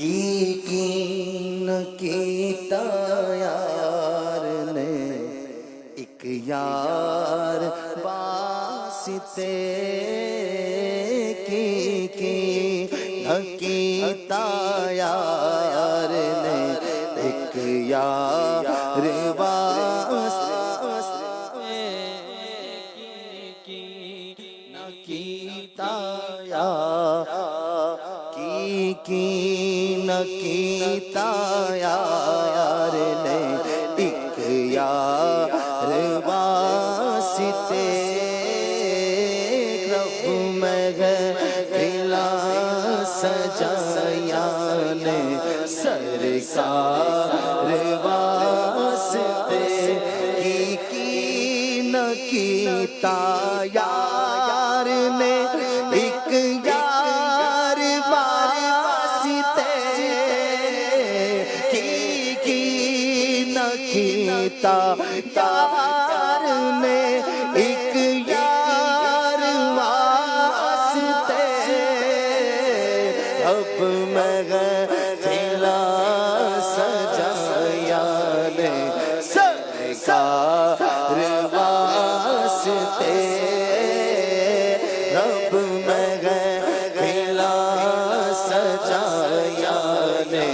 یقین کیتا یار نے ایک یار واسطے یقین کیتا یار نے ایک یار واسطے یقین کیتا یقین کیتا یار نے ایک یار واسطے رب محفلاں سجایا نے سرکار واسطے یقین کیتا یار نے ایک یار واسطے یقین کیتا یار نے ایک یار واسطے اب محفلاں سجایا نے سرکار واسطے رب محفلاں سجایا نے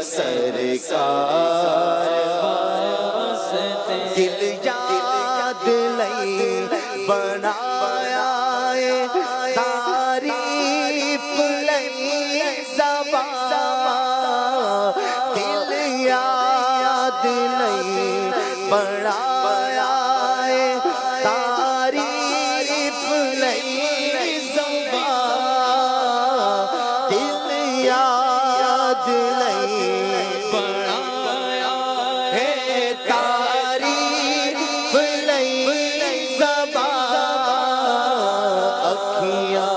سرکار واسطے دل یاد لئی بنایا تعریف لئی زبان دل یاد لئی بنایا تعریف لئی زبان دل یاد لئی بنایا تعریف لئی زبان اکھیاں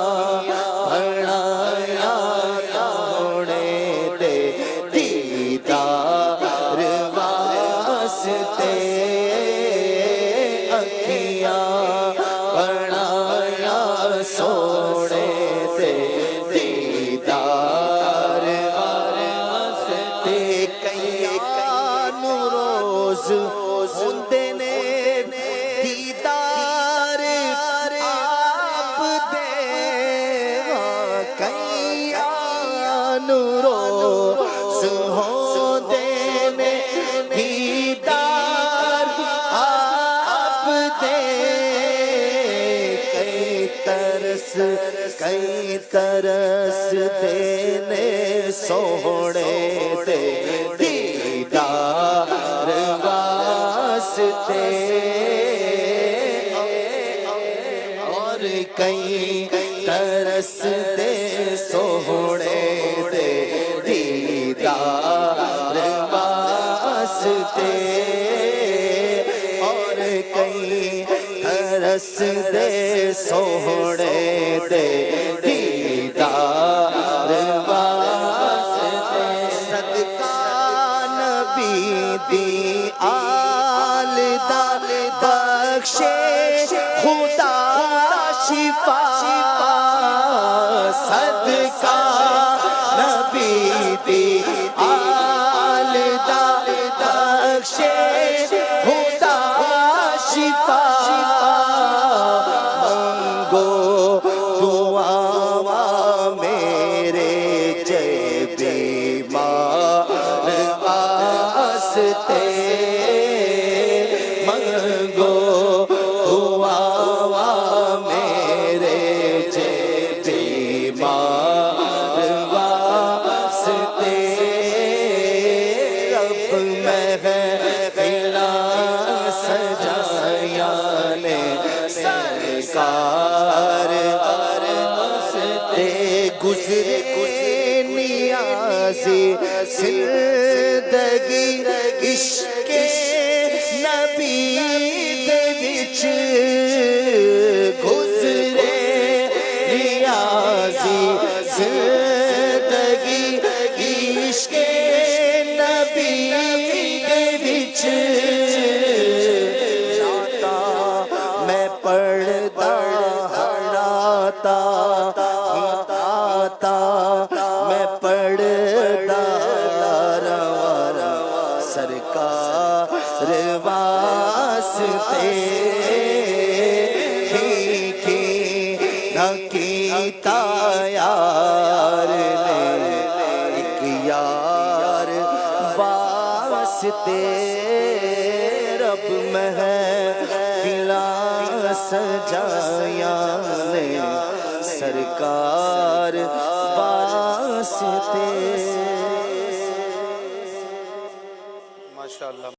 بنایا سونے دے دیدار واسطے اکھیاں بنایا سونے دے دیدار واسطے کئیاں نو روز ہوندے نے دیدار آپ دے کئیاں نو روز ہوندے نے دیدار آپ دے کئی ترس دینے سونے دے دیدار واسطے اور کئی ترس دے سونے دے دیدار واسطے اور کئی ترس دے سونے دے دیدار واسطے صدقہ نبی دی آل دا بخشے خدا شفا صدقہ نبی دی آل دا بخشے خدا شفا منگو دعا میرے جے بیمار واسطے منگو دعا میرے جے بیمار واسطے رب محفلاں سجایا نے سرکار واسطے گزرے نیازی زندگی عشق نبی دے وچ گزرے نیازی زندگی عشق نبی دے وچ میں پڑھدا ناتا میں پڑھدا واسطے نہ کیتا یار نے ایک یار واسطے رب محفلاں سجایا نے سرکار واسطے. ماشاءاللہ.